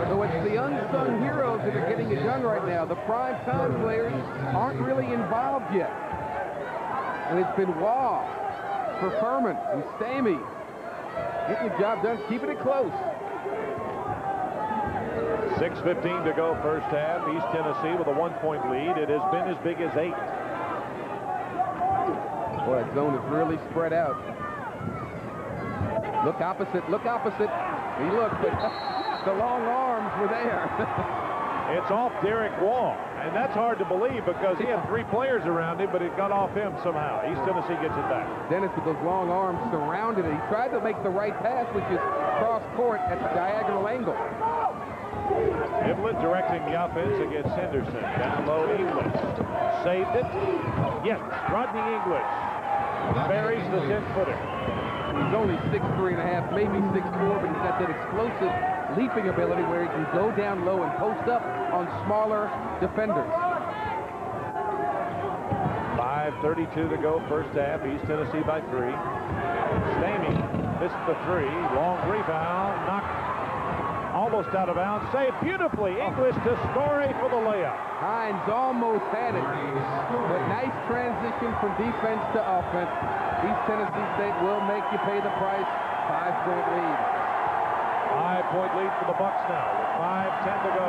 So it's the unsung heroes that are getting it done right now. The prime time players aren't really involved yet. And it's been Waugh for Furman and Stamey getting the job done, keeping it close. 6:15 to go first half. East Tennessee with a 1-point lead. It has been as big as 8. Boy, that zone is really spread out. Look opposite, look opposite. He looked, but the long arms were there. It's off Derek Waugh, and that's hard to believe because he had 3 players around him, but it got off him somehow. East Tennessee gets it back. Dennis with those long arms surrounded it. He tried to make the right pass, which is cross court at the diagonal angle. Iblett directing the offense against Henderson. Down low, English. Saved it. Yes, Rodney English buries the 10-footer. He's only 6'3½", maybe 6'4", but he's got that explosive leaping ability where he can go down low and post up on smaller defenders. 5:32 to go first half. East Tennessee by 3. Stamey missed the 3. Long rebound. Knocked almost out of bounds. Saved beautifully. English to Story for the layup. Hines almost had it. But nice transition from defense to offense. East Tennessee State will make you pay the price. 5-point lead. 5-point lead for the Bucks now with 5:10 to go.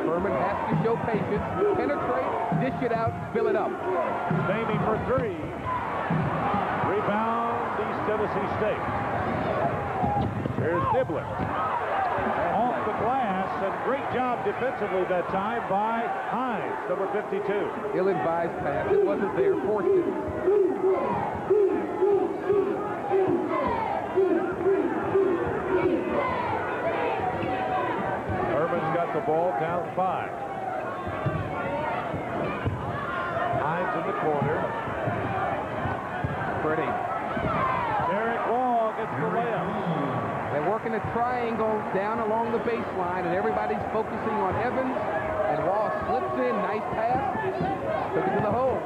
Furman has to show patience, penetrate, dish it out, fill it up. Stamey for 3. Rebound, East Tennessee State. Here's Niblett. Off the glass, and great job defensively that time by Hines, number 52. Ill-advised pass. It wasn't there. Forced it. Furman's got the ball down 5. Hines in the corner. Pretty. Derek Waugh gets the layup. They're working a triangle down along the baseline, and everybody's focusing on Evans, and Waugh slips in. Nice pass. Took it to the hole.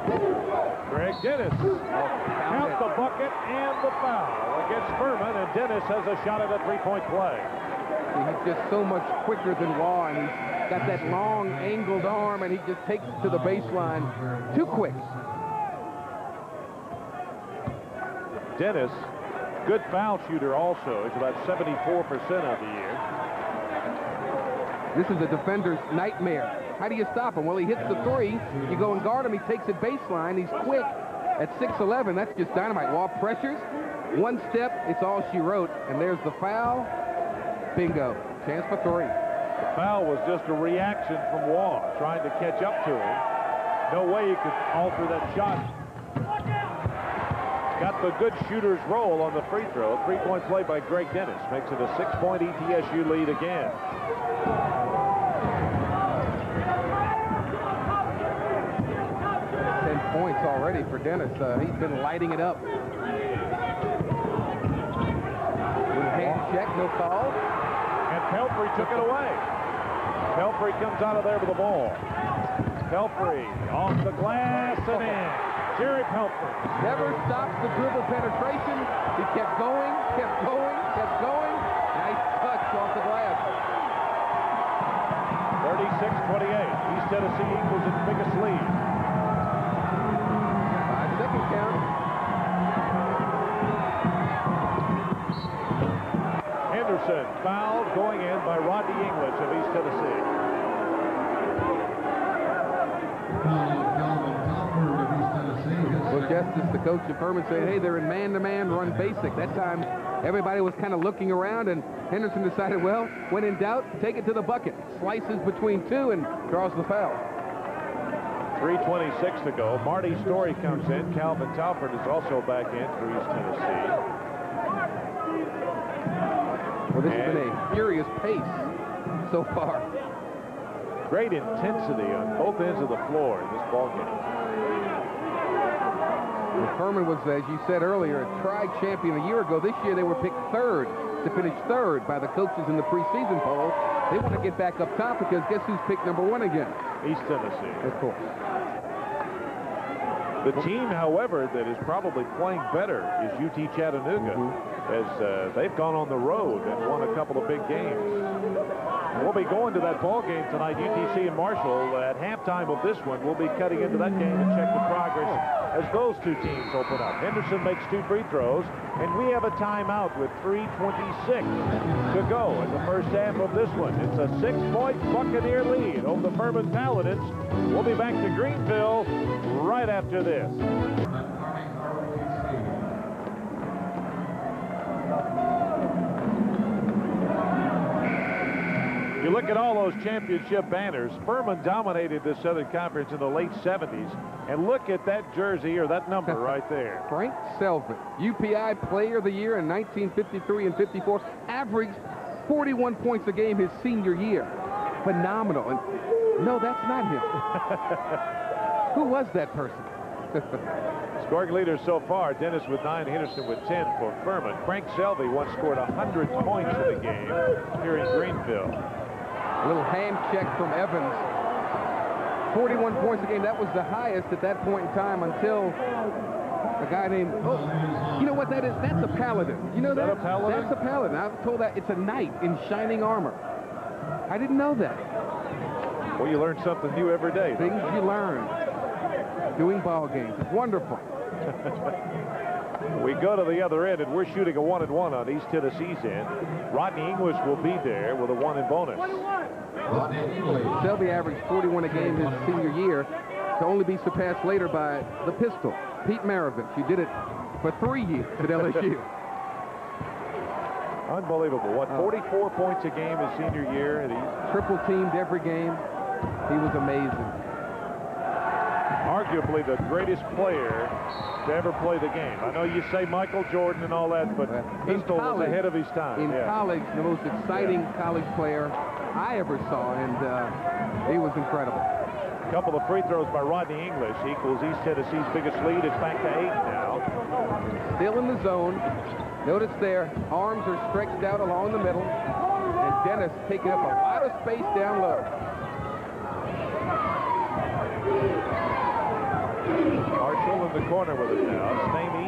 Greg Dennis. Count the bucket and the foul against Furman, and Dennis has a shot at a 3-point play. He's just so much quicker than Waugh, and he's got that long angled arm, and he just takes it to the baseline too quick. Dennis, good foul shooter also. He's about 74% of the year. This is a defender's nightmare. How do you stop him? Well, he hits the 3. You go and guard him. He takes it baseline. He's quick at 6'11". That's just dynamite. Waugh pressures. One step, it's all she wrote. And there's the foul. Bingo. Chance for 3. The foul was just a reaction from Waugh, trying to catch up to him. No way you could alter that shot. Got the good shooter's roll on the free throw. 3-point play by Greg Dennis makes it a 6-point ETSU lead again. Points already for Dennis. He's been lighting it up. With a hand check, no call. And Pelfrey took it away. Pelfrey comes out of there with the ball. Pelfrey off the glass and in. Jerry Pelfrey. Never stops the dribble penetration. He kept going, kept going, kept going. Nice touch off the glass. 36-28. East Tennessee equals its biggest lead. Count. Henderson fouled, going in by Rodney English of East Tennessee. Well, Justice, the coach of Furman, said, hey, they're in man-to-man, run basic. That time, everybody was kind of looking around, and Henderson decided, well, when in doubt, take it to the bucket. Slices between 2 and draws the foul. 3:26 to go. Marty Story comes in. Calvin Talford is also back in for East Tennessee. Well, this has been a furious pace so far. Great intensity on both ends of the floor in this ballgame. Furman was, as you said earlier, a tri-champion a year ago. This year they were picked 3rd to finish 3rd by the coaches in the preseason poll. They want to get back up top because guess who's picked #1 again? East Tennessee. Of course. The team, however, that is probably playing better is UT Chattanooga, as they've gone on the road and won a couple of big games. We'll be going to that ball game tonight, UTC and Marshall. At halftime of this one, we'll be cutting into that game and check the progress as those two teams open up. Henderson makes 2 free throws, and we have a timeout with 3:26 to go in the first half of this one. It's a 6-point Buccaneer lead over the Furman Paladins. We'll be back to Greenville right after this. You look at all those championship banners. Furman dominated the Southern Conference in the late 70s. And look at that jersey, or that number right there. Frank Selvin, UPI Player of the Year in 1953 and 54, averaged 41 points a game his senior year. Phenomenal. And no, that's not him. Who was that person? Scoring leaders so far, Dennis with 9, Henderson with 10 for Furman. Frank Selvey once scored 100 points in the game here in Greenville. A little hand check from Evans. 41 points a game. That was the highest at that point in time until a guy named, you know what that is? That's a paladin. You know that? Is that a paladin? That's a paladin. I was told that it's a knight in shining armor. I didn't know that. Well, you learn something new every day. Things you learn doing ball games. It's wonderful. We go to the other end, and we're shooting a 1-and-1 on East Tennessee's end. Rodney English will be there with a 1 in bonus. Selby averaged 41 a game his senior year, to only be surpassed later by the pistol, Pete Maravich, who did it for 3 years at LSU. Unbelievable. What, 44 points a game his senior year? And he triple teamed every game. He was amazing. Arguably the greatest player to ever play the game. I know you say Michael Jordan and all that, but Pistol was ahead of his time. In college, the most exciting college player I ever saw, and he was incredible. A couple of free throws by Rodney English equals East Tennessee's biggest lead. It's back to 8 now. Still in the zone. Notice their arms are stretched out along the middle, and Dennis taking up a lot of space down low. Marshall in the corner with it now. Stamey.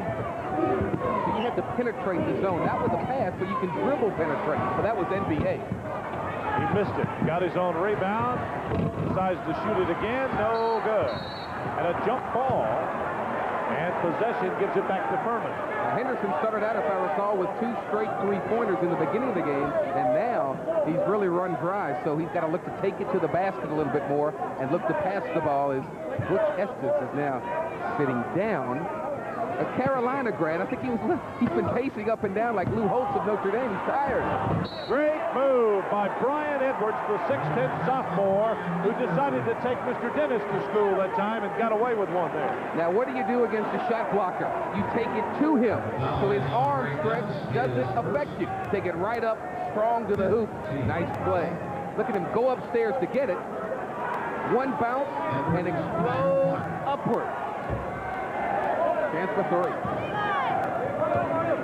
You had to penetrate the zone. That was a pass, but you can dribble penetrate. So that was NBA. He missed it. Got his own rebound. Decides to shoot it again. No good. And a jump ball. And possession gives it back to Furman. Henderson started out, if I recall, with 2 straight 3-pointers in the beginning of the game, and now he's really run dry, so he's got to look to take it to the basket a little bit more and look to pass the ball as Butch Estes is now sitting down. A Carolina grad. I think he's been pacing up and down like Lou Holtz of Notre Dame. He's tired. Great move by Brian Edwards, the 6'10 sophomore, who decided to take Mr. Dennis to school that time and got away with one there. Now, what do you do against a shot blocker? You take it to him, so his arm stretch doesn't affect you. Take it right up, strong to the hoop. Nice play. Look at him go upstairs to get it. One bounce and explode upward. Chance for 3.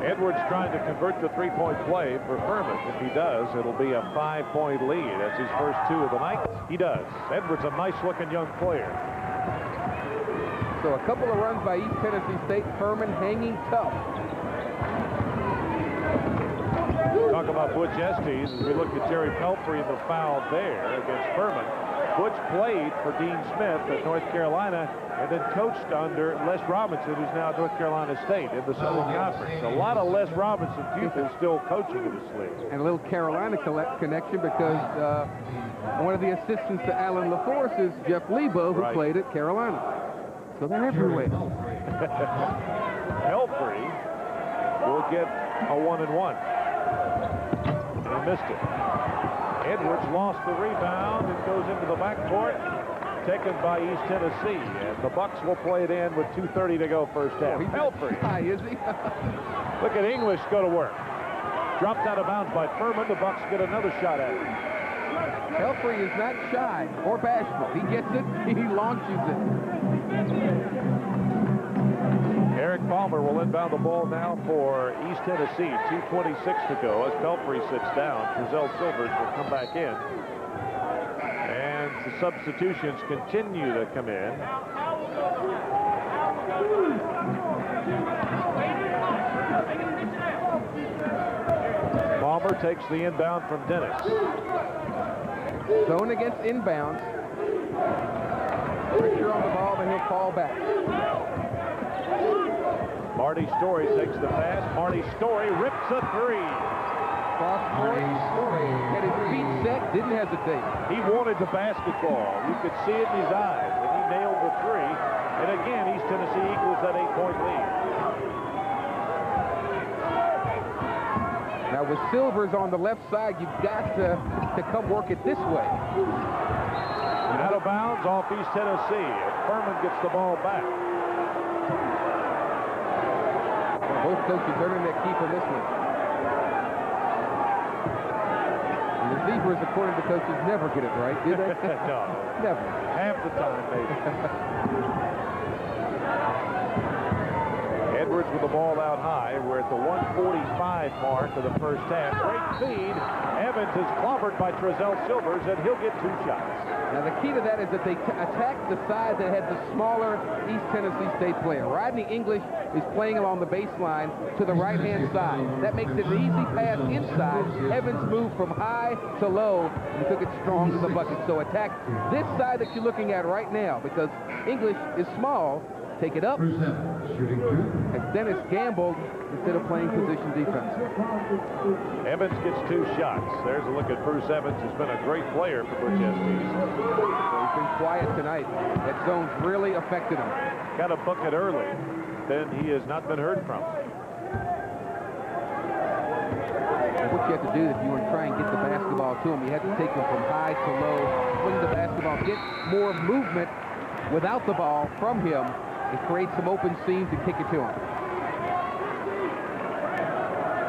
Edwards trying to convert the 3-point play for Furman. If he does, it'll be a 5-point lead. That's his first 2 of the night. He does. Edwards, a nice-looking young player. So a couple of runs by East Tennessee State. Furman hanging tough. Talk about Butch Estes as we look at Jerry Pelfrey in the foul there against Furman. Butch played for Dean Smith at North Carolina and then coached under Les Robinson, who's now at North Carolina State in the Southern Conference. A lot of Les Robinson pupils still coaching in this league. And a little Carolina connection because one of the assistants to Alan LaForce is Jeff Lebo, who played at Carolina. So they're everywhere. Pelfrey will get a 1-and-1. He missed it. Edwards lost the rebound and goes into the backcourt, taken by East Tennessee, and the Bucks will play it in with 2:30 to go first half. Pelfrey. Hi, is he? Look at English go to work. Dropped out of bounds by Furman. The Bucks get another shot at it. Pelfrey is not shy or bashful. He gets it, he launches it. Eric Palmer will inbound the ball now for East Tennessee. 2:26 to go as Pelfrey sits down. Giselle Silvers will come back in. And the substitutions continue to come in. Silver takes the inbound from Dennis. Zone against inbounds. Pressure on the ball, and he'll fall back. Marty Story takes the pass. Marty Story rips a three. Cross court. Had his feet set, didn't hesitate. He wanted the basketball. You could see it in his eyes, and he nailed the three. And again, East Tennessee equals that 8-point lead. Now with Silvers on the left side, you've got to come work it this way. And out of bounds off East Tennessee. And Furman gets the ball back. Both coaches earning their keep in this one. And the Zebras, according to coaches, never get it right, do they? No. Never. Half the time, maybe. Edwards with the ball out high. We're at the 1:45 mark of the first half. Great feed. Evans is clobbered by TRAZEL Silvers, and he'll get 2 shots. Now, the key to that is that they attack the side that had the smaller East Tennessee State player. Rodney English is playing along the baseline to the right-hand side. That makes it an easy pass inside. Evans moved from high to low and took it strong to the bucket. So attack this side that you're looking at right now, because English is small. Take it up. As Dennis gambled instead of playing position defense. Evans gets 2 shots. There's a look at Bruce Evans, who's been a great player for Butch Estes. So he's been quiet tonight. That zone's really affected him. Got a bucket early. Then he has not been heard from. What you have to do if you want to try and get the basketball to him, you have to take him from high to low, swing the basketball, get more movement without the ball from him, and create some open seams and kick it to him.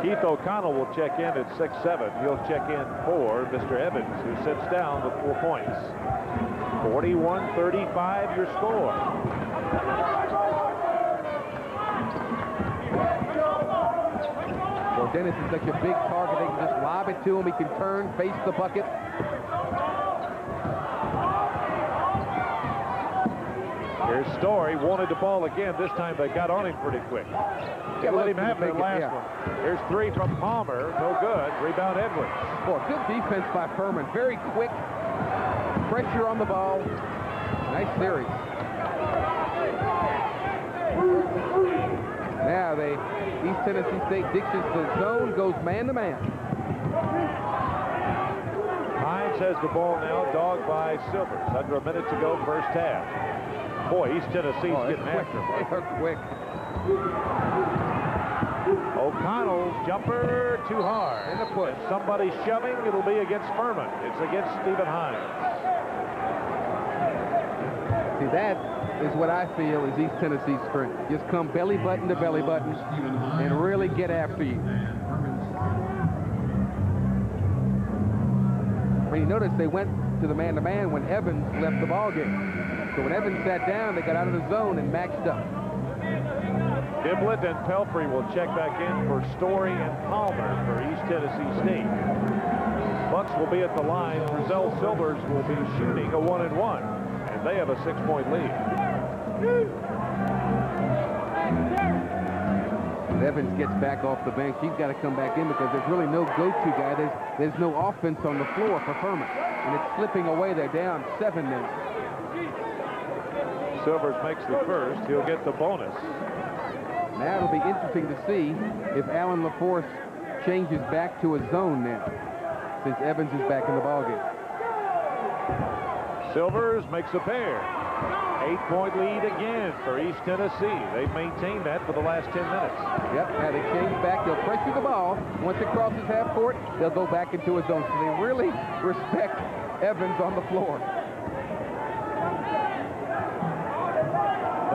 Keith O'Connell will check in at 6'7". He'll check in for Mr. Evans, who sits down with 4 points. 41-35 your score. Well, Dennis is such a big target, they can just lob it to him. He can turn, face the bucket. Here's Story, wanted the ball again. This time they got on him pretty quick. They let him have the last one. Here's 3 from Palmer, no good. Rebound Edwards. Boy, good defense by Furman. Very quick, pressure on the ball. Nice series. Now East Tennessee State ditches the zone, goes man-to-man. Hines has the ball now, dogged by Silvers. Under a minute to go, first half. Boy, East Tennessee's getting after him. They're quick. O'Connell's jumper too hard. And the push. If somebody's shoving, it'll be against Furman. It's against Stephen Hines. See, that is what I feel is East Tennessee's strength. Just come belly button to belly button and really get after you. When you notice they went to the man-to-man when Evans left the ball game. So when Evans sat down, they got out of the zone and matched up. Diblet and Pelfrey will check back in for Story and Palmer for East Tennessee State. Bucks will be at the line. TRAZEL Silvers will be shooting a 1-and-1, and they have a 6-point lead. Evans gets back off the bench. He's got to come back in because there's really no go-to guy. There's no offense on the floor for Furman, and it's slipping away. They're down 7 now. Silvers makes the first. He'll get the bonus. Now it'll be interesting to see if Alan LaForce changes back to a zone now, since Evans is back in the ballgame. Silvers makes a pair. 8-point lead again for East Tennessee. They've maintained that for the last 10 minutes. Yep, now they change back. They'll pressure the ball. Once it crosses half court, they'll go back into a zone. So they really respect Evans on the floor.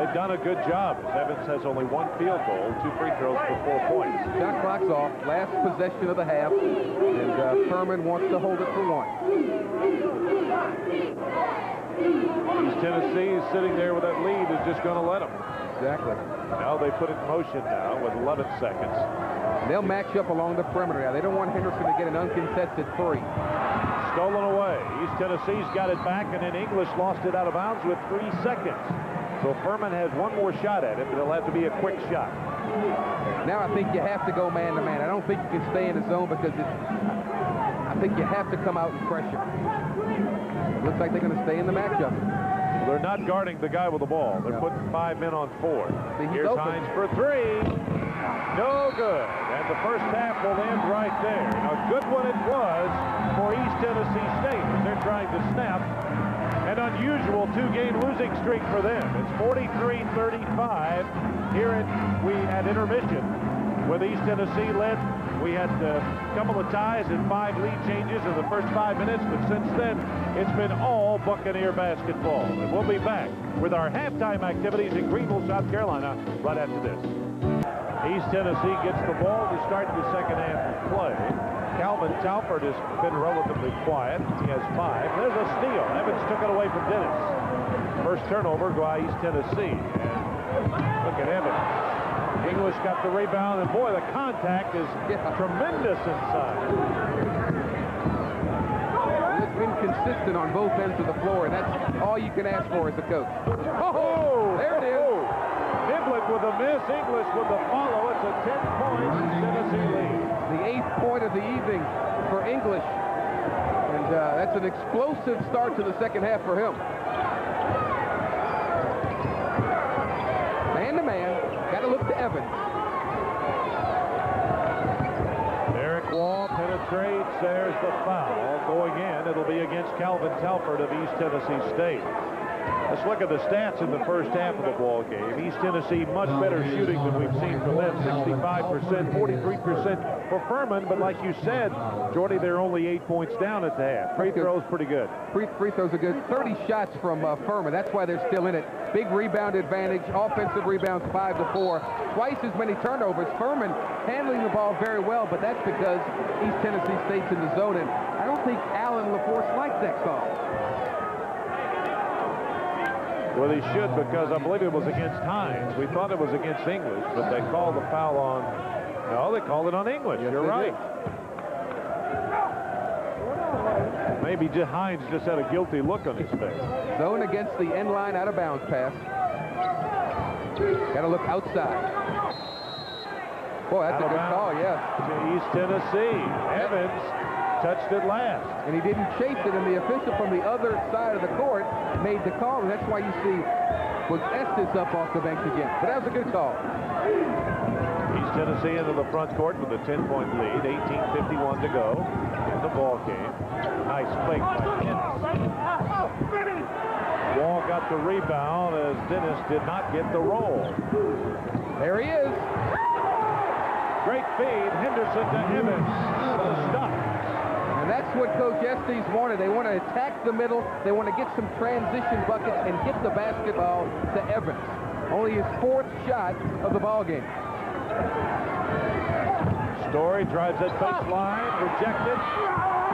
They've done a good job. Evans has only 1 field goal, 2 free throws for 4 points. Shot clock's off. Last possession of the half. And Furman wants to hold it for 1. East Tennessee is sitting there with that lead, is just going to let them. Exactly. Now they put it in motion now with 11 seconds. And they'll match up along the perimeter now. They don't want Henderson to get an uncontested 3. Stolen away. East Tennessee's got it back, and then English lost it out of bounds with 3 seconds. So Furman has 1 more shot at it, but it'll have to be a quick shot. Now I think you have to go man-to-man. I don't think you can stay in the zone because I think you have to come out and pressure. Looks like they're going to stay in the matchup. They're not guarding the guy with the ball. They're putting 5 men on 4. Here's Hines for 3. No good. And the first half will end right there. A good one it was for East Tennessee State as they're trying to snap an unusual 2-game losing streak for them. It's 43-35 here at intermission with East Tennessee led. We had a couple of ties and 5 lead changes in the first 5 minutes, but since then, it's been all Buccaneer basketball. And we'll be back with our halftime activities in Greenville, South Carolina, right after this. East Tennessee gets the ball to start the second half of play. Calvin Talford has been relatively quiet. He has 5. There's a steal. Evans took it away from Dennis. First turnover by East Tennessee. And look at Evans. English got the rebound, and boy, the contact is tremendous inside. It's been consistent on both ends of the floor, and that's all you can ask for as a coach. Oh, there it is. Niblett with a miss, English with the follow. It's a 10-point Tennessee lead. The 8th point of the evening for English, and that's an explosive start to the second half for him. Man-to-man. Got to look to Evans. Derek Wall penetrates. There's the foul. Going in, it'll be against Calvin Talford of East Tennessee State. Let's look at the stats in the first half of the ball game. East Tennessee much better shooting than we've seen from them. 65%, 43% for Furman. But like you said, Jordy, they're only 8 points down at the half. Free throws pretty good. Free throws are good. 30 shots from Furman. That's why they're still in it. Big rebound advantage. Offensive rebounds 5-4. Twice as many turnovers. Furman handling the ball very well, but that's because East Tennessee State's in the zone. And I don't think Alan LaForce likes that call. Well, he should, because I believe it was against Hines. We thought it was against English, but they called the foul on... No, they called it on English. Yes, you're right. Maybe Hines just had a guilty look on his face. Zone against the end line, out of bounds pass. Got to look outside. Boy, that's a good call, yes. To East Tennessee. Evans touched it last. And he didn't chase it, and the official from the other side of the court made the call, and that's why you see was Estes up off the bench again. But that was a good call. East Tennessee into the front court with a 10-point lead. 18:51 to go in the ball game. Nice fake by Dennis. Wall got the rebound as Dennis did not get the roll. There he is. Great feed. Henderson to Evans for the stop. And that's what Coach Estes wanted. They want to attack the middle. They want to get some transition buckets and get the basketball to Evans. Only his 4th shot of the ball game. Story drives that baseline, rejected.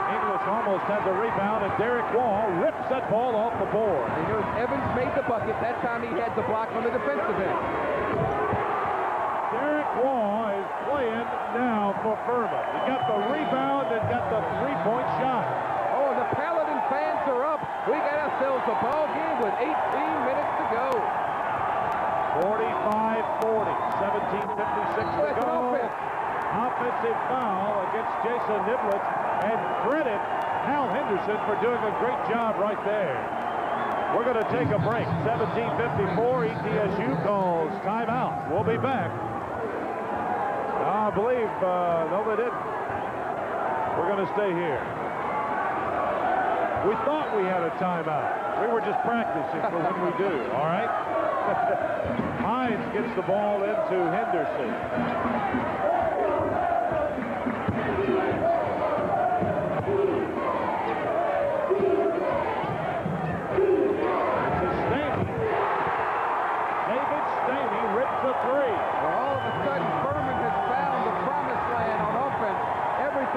English almost had the rebound, and Derek Wall rips that ball off the board. And here's Evans made the bucket. That time he had the block on the defensive end. Derek Wall is playing now for Furman. He got the rebound and got the 3-point shot. Oh, the Paladin fans are up. We got ourselves a ball game with 18 minutes to go. 45-40, 17:56 to go. Offensive foul against Jason Niblett, and credit Hal Henderson for doing a great job right there. We're going to take a break. 17:54, ETSU calls timeout. We'll be back. I believe, no, they didn't. We're going to stay here. We thought we had a timeout. We were just practicing for when we do, all right? Hines gets the ball into Henderson.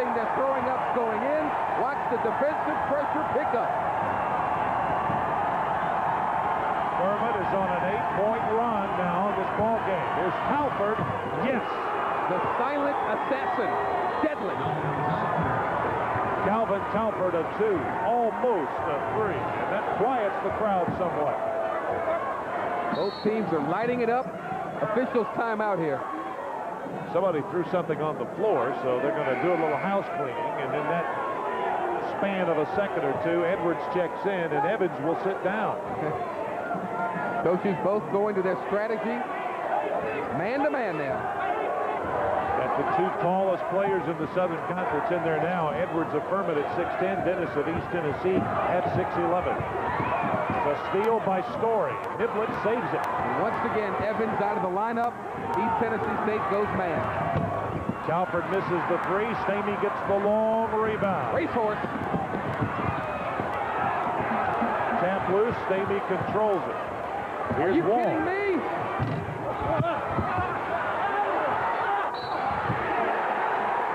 They're throwing up going in. Watch the defensive pressure pick up. Furman is on an 8-point run now in this ball game. Here's Halford. Yes. The silent assassin. Deadly. Calvin Talford a 2. Almost a 3. And that quiets the crowd somewhat. Both teams are lighting it up. Officials timeout here. Somebody threw something on the floor, so they're going to do a little house cleaning, and in that span of a second or two, Edwards checks in, and Evans will sit down. Coaches both going to their strategy. Man-to-man now. Got the two tallest players in the Southern Conference in there now. Edwards of Furman at 6'10", Dennis at East Tennessee at 6'11". The steal by Story. Niblett saves it. And once again, Evans out of the lineup. East Tennessee State goes man. Calford misses the three. Stamey gets the long rebound. Racehorse. Tap loose. Stamey controls it. Here's Are you Wall. kidding me?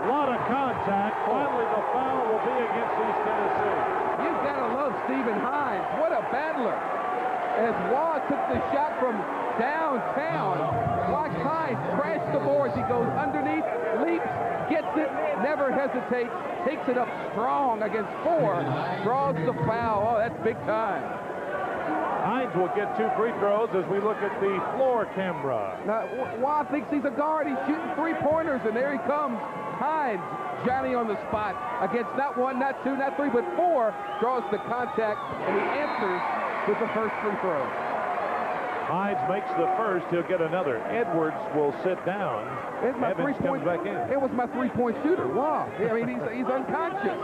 A lot of contact. Finally, the foul will be against East Tennessee. You've got to love Stephen Hines. What a battler. As Waugh took the shot from downtown, watch Hines crash the boards. He goes underneath, leaps, gets it, never hesitates, takes it up strong against 4, draws the foul. Oh, that's big time. Hines will get 2 free throws as we look at the floor camera. Now, Waugh thinks he's a guard. He's shooting 3-pointers, and there he comes. Hines, Johnny on the spot against not 1, not 2, not 3, but 4, draws the contact, and he answers with the first free throw. Hines makes the first. He'll get another. Edwards will sit down. Evans comes back in. It was my 3-point shooter. Wow. I mean, he's unconscious.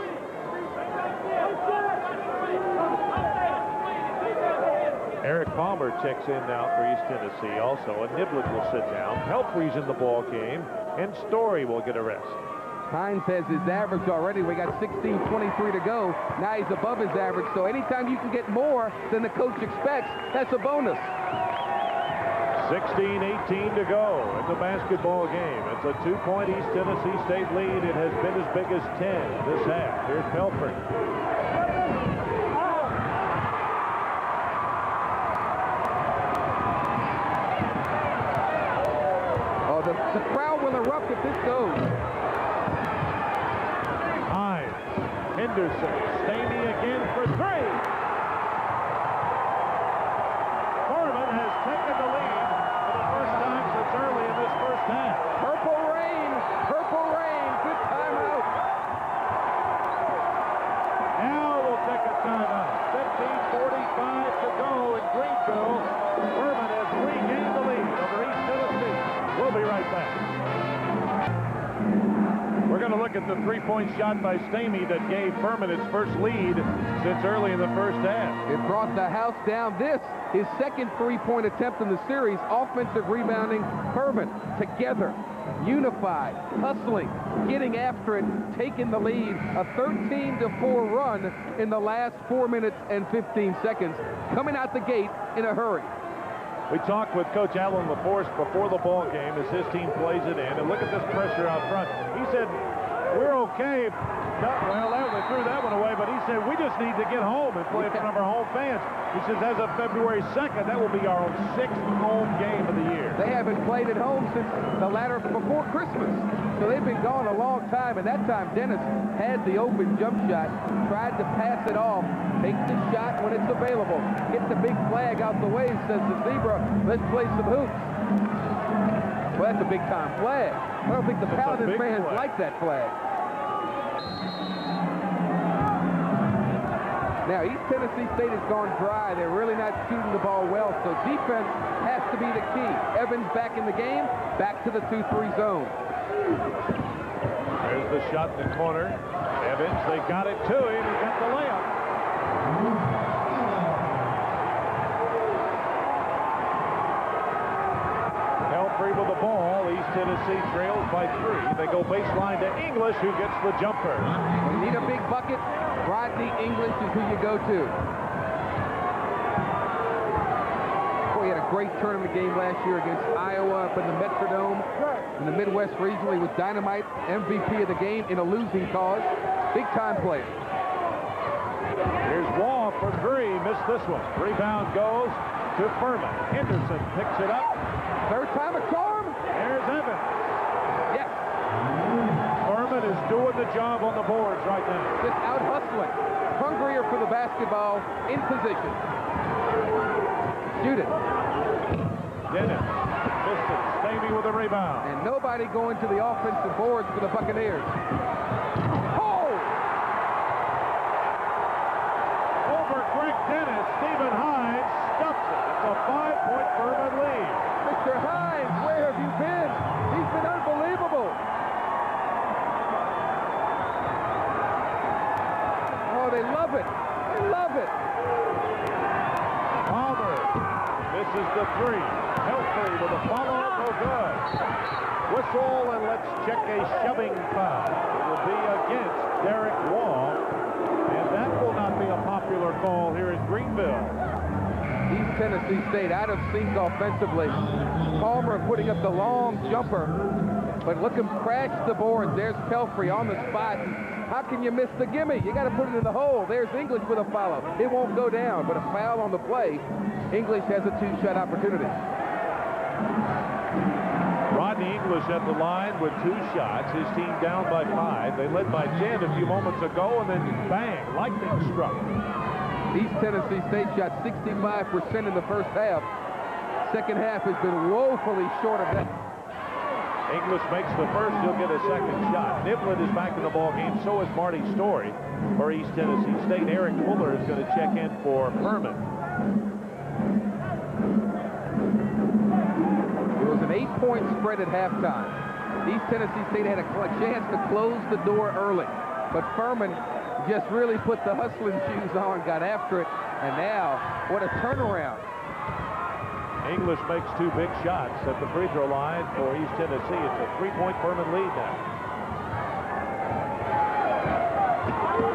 Eric Palmer checks in now for East Tennessee also, and Niblett will sit down. Pelfrey's in the ball game, and Story will get a rest. Hines has his average already. We got 16:23 to go. Now he's above his average, so anytime you can get more than the coach expects, that's a bonus. 16:18 to go in the basketball game. It's a 2-point East Tennessee State lead. It has been as big as 10 this half. Here's Pelfrey. Oh, the crowd will erupt if this goes. Hines, Henderson, Stamey again for 3. Furman has taken the lead for the first time since early in this first half. Purple rain, good timeout. Now we'll take a timeout. 15:45 to go in Greenville. Furman has regained the lead over East Tennessee. We'll be right back. We're going to look at the 3-point shot by Stamey that gave Furman its first lead since early in the first half. It brought the house down. This, his second 3-point attempt in the series. Offensive rebounding. Furman together, unified, hustling, getting after it, taking the lead. A 13-4 run in the last 4 minutes and 15 seconds. Coming out the gate in a hurry. We talked with Coach Alan LaForce before the ball game as his team plays it in. And look at this pressure out front. He said, we're okay. Well, they threw that one away, but he said, we just need to get home and play in front of our home fans. He says, as of February 2nd, that will be our 6th home game of the year. They haven't played at home since the latter before Christmas. So they've been gone a long time, and that time Dennis had the open jump shot, tried to pass it off, takes the shot when it's available, gets the big flag out the way, says the Zebra, let's play some hoops. Well, that's a big-time flag. I don't think the Paladin fans like that flag. Now, East Tennessee State has gone dry. They're really not shooting the ball well, so defense has to be the key. Evans back in the game, back to the 2-3 zone. There's the shot in the corner. Evans, they got it to him. He got the layup. Pelfrey with the ball. East Tennessee trails by 3. They go baseline to English, who gets the jumper. When you need a big bucket, Rodney English is who you go to. Boy, he had a great tournament game last year against Iowa up in the Metrodome. In the Midwest regional, he was dynamite, MVP of the game in a losing cause. Big-time player. Here's Waugh for 3. Missed this one. Rebound goes to Furman. Henderson picks it up. Third time a charm. There's Evans. Yes. Furman is doing the job on the boards right now. Just out hustling. Hungrier for the basketball, in position. Shoot it. Dennis. Missed it. Stamey with a rebound. And nobody going to the offensive boards for the Buccaneers. Oh! Over Greg Dennis, Stephen Hines stuffs it. It's a 5-point Furman lead. Mr. Hines, where have you been? He's been unbelievable. Oh, they love it. They love it. Palmer misses the three. Pelfrey with a follow-up, no good. Whistle, and let's check a shoving foul. It will be against Derek Wall, and that will not be a popular call here in Greenville. East Tennessee State out of sync offensively. Palmer putting up the long jumper, but look him crash the board. There's Pelfrey on the spot. How can you miss the gimme? You got to put it in the hole. There's English with a follow. It won't go down, but a foul on the play. English has a two-shot opportunity. Rodney English at the line with 2 shots. His team down by 5. They led by 10 a few moments ago, and then bang, lightning struck. East Tennessee State shot 65% in the first half. Second half has been woefully short of that. English makes the first, he'll get a second shot. Niblett is back in the ball game, so is Marty Story for East Tennessee State. Eric Fuller is going to check in for Furman. It was an 8-point spread at halftime. East Tennessee State had a chance to close the door early, but Furman just really put the hustling shoes on, got after it, and now, what a turnaround. English makes 2 big shots at the free throw line for East Tennessee. It's a 3-point Furman lead now.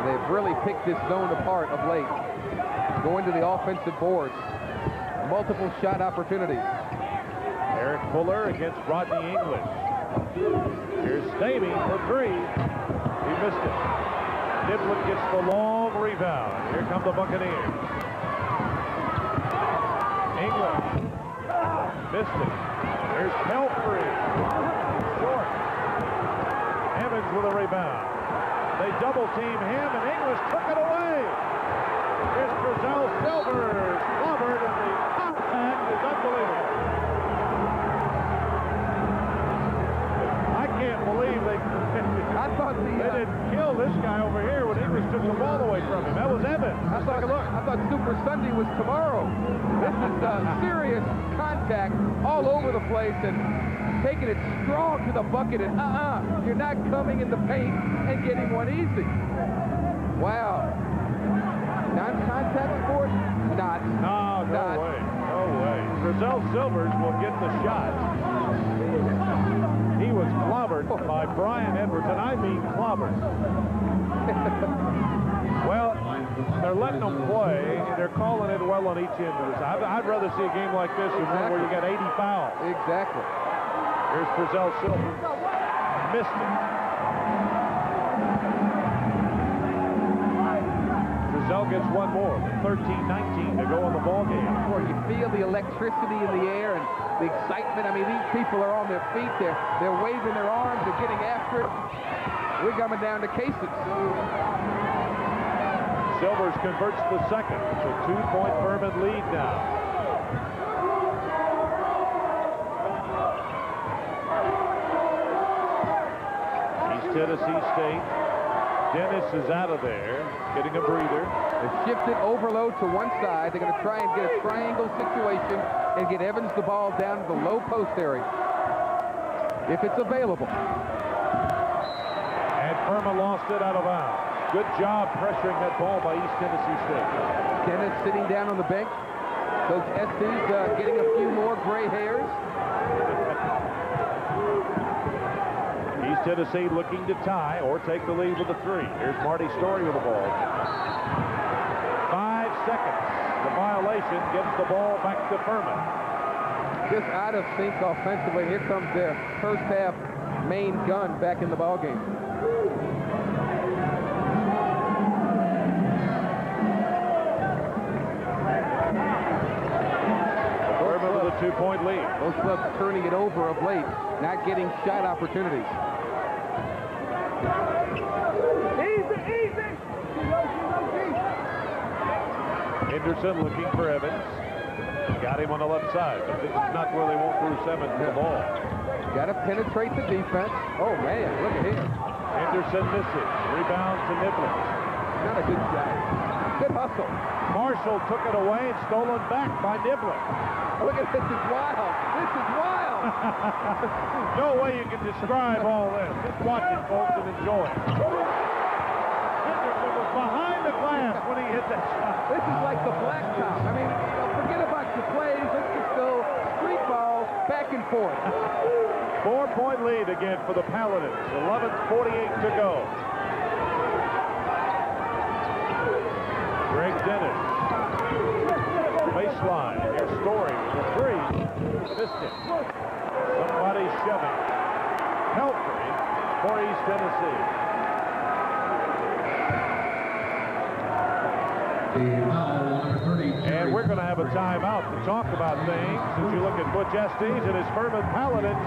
They've really picked this zone apart of late. Going to the offensive boards. Multiple shot opportunities. Eric Fuller against Rodney English. Here's Stamey for 3. He missed it. Niblett gets the long rebound. Here come the Buccaneers. English. Missed it. Here's Pelfrey. Short. Evans with a rebound. They double team him, and English took it away. Here's Brazil Silvers. Clobbered, and the contact is unbelievable. I can't believe they didn't kill this guy over here when English took the ball away from him. That was Evans. I thought Super Sunday was tomorrow. This is serious contact all over the place and taking it strong to the bucket. And you're not coming in the paint and getting one easy. Wow. Non-contact sport? Not. No way. No way. Brazil Silvers will get the shot. He was clobbered by Brian Edwards, and I mean clobbered. Well, they're letting them play. They're calling it well on each end of this. I'd rather see a game like this than one where you got 80 fouls. Exactly. Here's Brazil Silvers. Missed it. Brazil gets one more. 13-19 to go in the ball game. Boy, you feel the electricity in the air and the excitement. I mean, these people are on their feet. They're waving their arms. They're getting after it. We're coming down to cases. Silvers converts the second. It's a 2-point Furman lead now. East Tennessee State. Dennis is out of there, getting a breather. They shifted overload to one side. They're going to try and get a triangle situation and get Evans the ball down to the low post area, if it's available. And Furman lost it out of bounds. Good job pressuring that ball by East Tennessee State. Dennis sitting down on the bench. Coach Estes getting a few more gray hairs. East Tennessee looking to tie or take the lead with a 3. Here's Marty Story with the ball. 5 seconds. The violation gets the ball back to Furman. Just out of sync offensively. Here comes their first half main gun back in the ball game. Furman with a 2-point lead. Those clubs turning it over of late, not getting shot opportunities. Henderson looking for Evans. Got him on the left side, but this is not where they want Bruce Evans the ball. Got to penetrate the defense. Oh, man, look at him. Henderson misses. Rebound to Niblett. Not a good shot. Good hustle. Marshall took it away and stolen back by Niblett. Look at this. Is wild. This is wild. No way you can describe all this. Just watch it, folks, and enjoy it. Henderson was behind the glass when he hit that shot. This is like the blacktop. I mean, forget about your plays. Let's just go street ball back and forth. 4-point lead again for the Paladins. 11:48 to go. Greg Dennis. Baseline. Here's Story with a three. Missed it. Somebody shoving. Pelfrey for East Tennessee. And we're going to have a timeout to talk about things. As you look at Butch Estes and his Furman Paladins,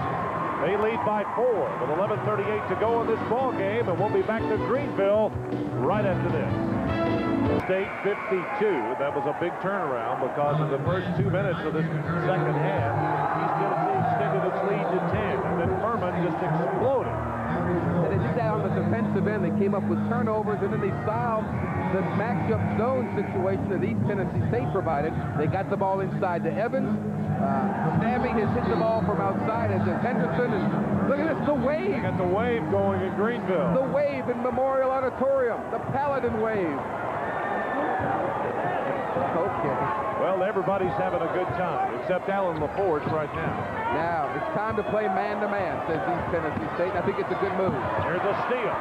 they lead by 4 with 11:38 to go in this ball game, and we'll be back to Greenville right after this. State 52. That was a big turnaround because in the first 2 minutes of this second half, East Tennessee extended its lead to 10, and then Furman just exploded. And they did that on the defensive end. They came up with turnovers, and then they solved the matchup zone situation that East Tennessee State provided. They got the ball inside to Evans. Sammy has hit the ball from outside as Henderson. And look at this, the wave. They got the wave going in Greenville. The wave in Memorial Auditorium. The Paladin wave. Okay. Well, everybody's having a good time, except Alan LaForge right now. Now, it's time to play man-to-man, says East Tennessee State. I think it's a good move. Here's a steal.